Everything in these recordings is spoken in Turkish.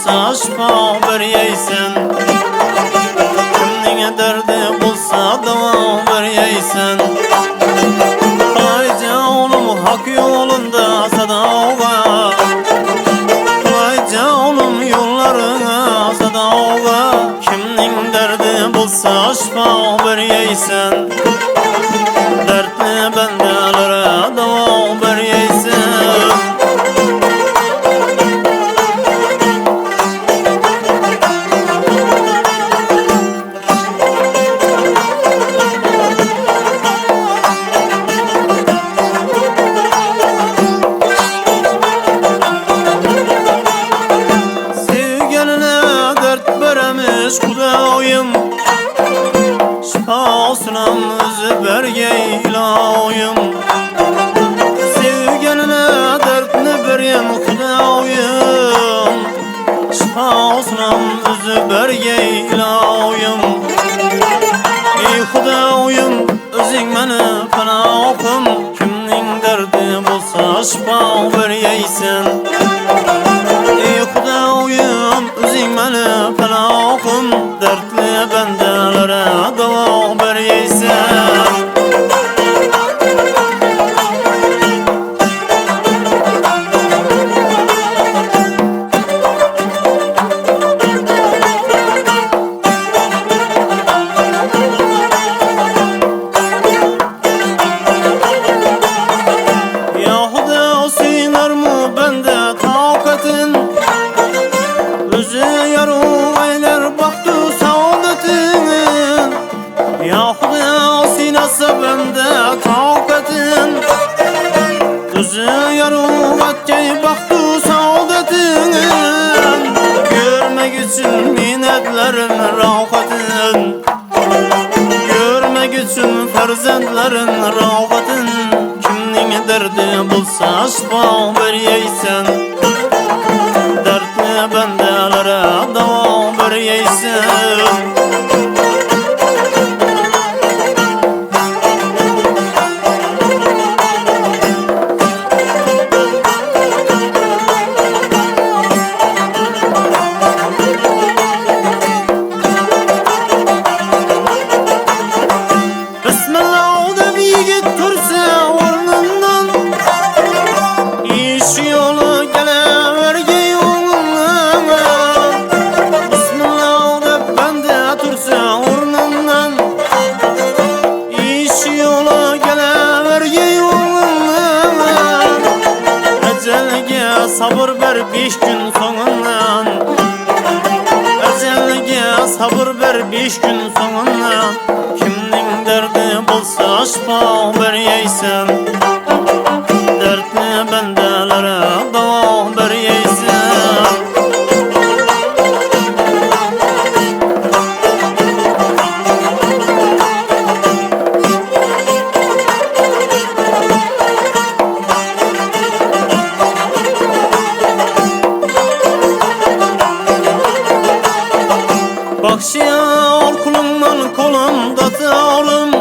bulsa şifa beriysen, kimning derdi bulsa davo beriysen. Ay canım hak yolunda sadava, ay canım yollarına sadava, kimning derdi bulsa şifa beriysen, dertli bendelere davo beriysen. Kudayım şifasınam özü berge ilayım, sevgenine dertini bereyim Kudayım, şifasınam özü berge ilayım. Ey Kudayım özün meni panohim, kimning derdi bulsa şifa bereysen. Ey Kudayım özün meni panohim, dertli bendelere davo beriysen. Yahuda sinar mı bende takatin, özü yarım aylar baktı saadetin. Yahuda sinası bende takatin, özü yarım aylar baktı saadetin. Görmek için minnetlerin rahatin, görmek için farzandlerin rahatin. Kimning derdi bulsa şifa beriysen, dertli bendelere davo beriysen. Bismillah deb yigit tursa o'rnidan, ish yo'li kelaverge yo'lundan. Bismillah deb banda tursa o'rnidan, ish yo'li kelaverge yo'lundan. Ajalga sabr ber 5 kun so'ngidan, ajalga sabr ber 5 kun so'ngidan. Kimning derdi bulsa şifa beriysen, dertli bendelere davo beriysen. Bakşıyor kulumdan kolumda tağlım,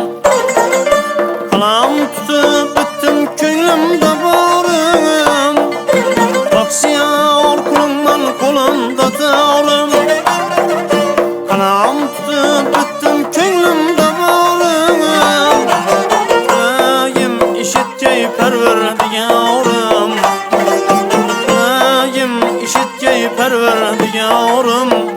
kalam tutup bittim könglimde bağrım. Bakşıyor kulumdan kolumda tağlım, kalam tutup bittim könglimde bağrım. Ayım işitkeyi perverdigarım, ayım işitkeyi perverdigarım.